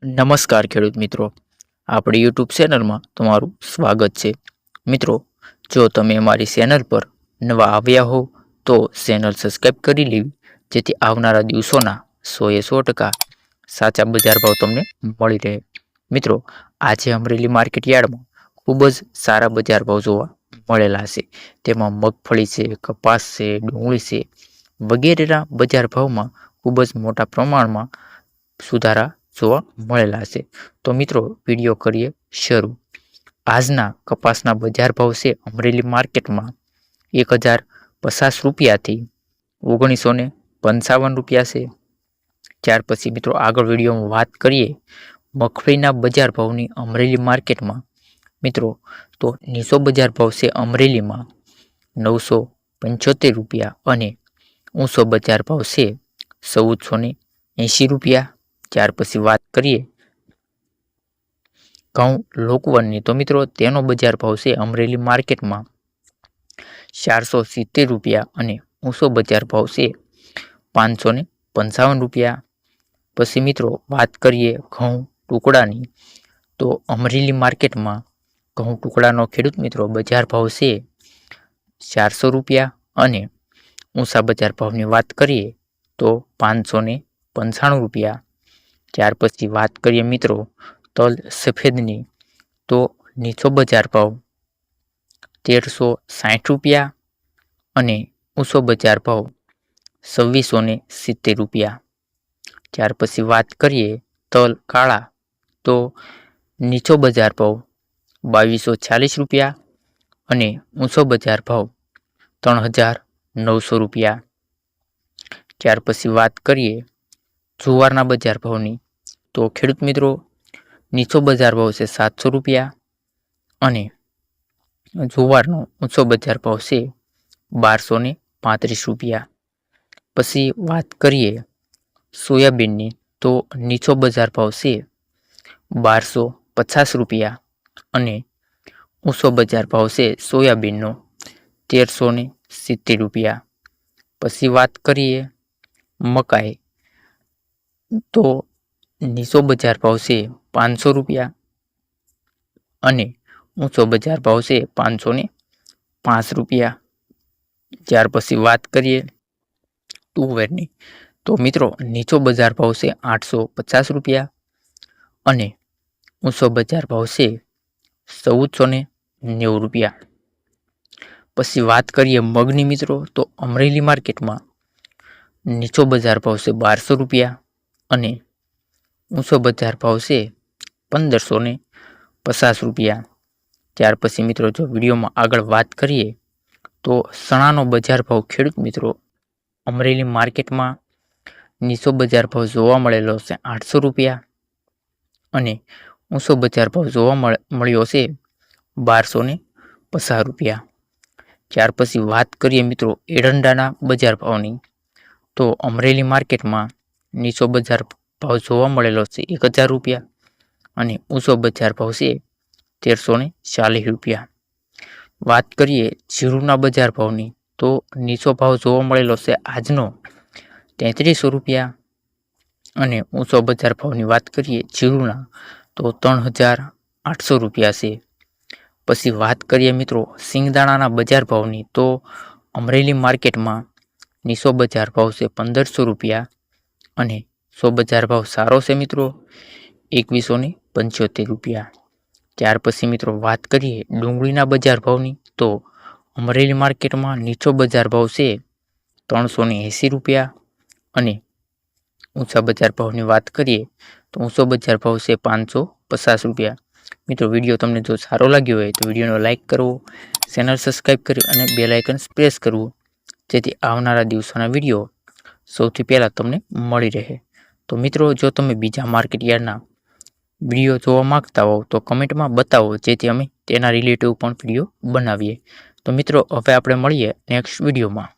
નમસ્કાર ખેડૂત મિત્રો, આપણી યુટ્યુબ ચેનલમાં તમારું સ્વાગત છે। મિત્રો, જો તમે અમારી ચેનલ પર નવા આવ્યા હો તો ચેનલ સબસ્ક્રાઈબ કરી લેવી, જેથી આવનારા દિવસોના 100% સાચા બજાર ભાવ તમને મળી રહે। મિત્રો, આજે અમરેલી માર્કેટ યાર્ડમાં ખૂબ જ સારા બજાર ભાવ જોવા મળેલા છે। તેમાં મગફળી છે, કપાસ છે, ડુંગળી છે વગેરેના બજાર ભાવમાં ખૂબ જ મોટા પ્રમાણમાં સુધારા જોવા મળેલા છે। તો મિત્રો, વિડીયો કરીએ શરૂ। આજના કપાસના બજાર ભાવ છે અમરેલી માર્કેટમાં 1050 રૂપિયાથી 1955 રૂપિયા છે। ત્યાર પછી મિત્રો આગળ વિડીયોમાં વાત કરીએ મગફળીના બજાર ભાવની અમરેલી માર્કેટમાં। મિત્રો, તો નીચો બજાર ભાવ છે અમરેલીમાં 975 રૂપિયા અને ઊંચો બજાર ભાવ છે 1480 રૂપિયા। ત્યાર પછી વાત કરીએ ઘઉં લોકવનની, તો મિત્રો તેનો બજાર ભાવ છે અમરેલી માર્કેટમાં 470 રૂપિયા અને ઊંચો બજાર ભાવ છે 555 રૂપિયા। પછી મિત્રો વાત કરીએ ઘઉં ટુકડાની, તો અમરેલી માર્કેટમાં ઘઉં ટુકડાનો ખેડૂત મિત્રો બજાર ભાવ છે 400 રૂપિયા અને ઊંચા બજાર ભાવની વાત કરીએ તો 595 રૂપિયા। ત્યાર પછી વાત કરીએ મિત્રો તલ સફેદની, તો નીચો બજાર ભાવ 1360 રૂપિયા અને ઊંચો બજાર ભાવ 2670 રૂપિયા। ત્યાર પછી વાત કરીએ તલ કાળા, તો નીચો બજાર ભાવ 2240 રૂપિયા અને ઊંચો બજાર ભાવ 3900 રૂપિયા। ત્યાર પછી વાત કરીએ જુવારના બજાર ભાવની, તો ખેડૂત મિત્રો નીચો બજાર ભાવ છે 700 રૂપિયા અને જુવારનો ઊંચો બજાર ભાવ છે 1235 રૂપિયા। પછી વાત કરીએ સોયાબીનની, તો નીચો બજાર ભાવ છે 1250 રૂપિયા અને ઊંચો બજાર ભાવ છે સોયાબીનનો 1370 રૂપિયા। પછી વાત કરીએ મકાઈ, તો નીચો બજાર ભાવ છે 500 રૂપિયા અને ઊંચો બજાર ભાવ છે 505 રૂપિયા। ત્યાર પછી વાત કરીએ તુવેરની, તો મિત્રો નીચો બજાર ભાવ છે 850 રૂપિયા અને ઊંચો બજાર ભાવ છે 1490 રૂપિયા। પછી વાત કરીએ મગની મિત્રો, તો અમરેલી માર્કેટમાં નીચો બજાર ભાવ છે 1200 રૂપિયા અને ઊંચો બજાર ભાવ છે 1550 રૂપિયા। ત્યાર પછી મિત્રો જો વિડીયોમાં આગળ વાત કરીએ તો ચણાનો બજાર ભાવ ખેડૂત મિત્રો અમરેલી માર્કેટમાં નીચો બજાર ભાવ જોવા મળેલો છે 800 રૂપિયા અને ઊંચો બજાર ભાવ જોવા મળ્યો છે 1250 રૂપિયા। ત્યાર પછી વાત કરીએ મિત્રો એરંડાના બજાર ભાવની, તો અમરેલી માર્કેટમાં નીચો બજાર ભાવ જોવા મળેલો છે 1000 રૂપિયા અને ઊંચો બજાર ભાવ છે 1340 રૂપિયા। વાત કરીએ જીરુના બજાર ભાવની, તો નીચો ભાવ જોવા મળેલો છે આજનો 3300 રૂપિયા અને ઊંચો બજાર ભાવની વાત કરીએ જીરુના તો 3800 રૂપિયા છે। પછી વાત કરીએ મિત્રો સિંગદાણાના બજાર ભાવની, તો અમરેલી માર્કેટમાં નીચો બજાર ભાવ છે 1500 રૂપિયા અને સો બજાર ભાવ સારો છે મિત્રો 2175 રૂપિયા। ત્યાર પછી મિત્રો વાત કરીએ ડુંગળીના બજાર ભાવની, તો અમરેલી માર્કેટમાં નીચો બજાર ભાવ છે 380 રૂપિયા અને ઊંચા બજાર ભાવની વાત કરીએ તો ઊંચો બજાર ભાવ છે 550 રૂપિયા। મિત્રો, વિડીયો તમને જો સારો લાગ્યો હોય તો વિડીયોને લાઇક કરવો, ચેનલ સબસ્ક્રાઈબ કરી અને બેલ આઇકન પ્રેસ કરવું, જેથી આવનારા દિવસોના વિડીયો સૌથી પહેલાં તમને મળી રહે। તો મિત્રો, જો તમે બીજા માર્કેટ યાર્ડના વિડીયો જોવા માંગતા હો તો કમેન્ટમાં બતાવો, જેથી અમે તેના રિલેટિવ પણ વિડીયો બનાવીએ। તો મિત્રો, હવે આપણે મળીએ નેક્સ્ટ વિડીયોમાં।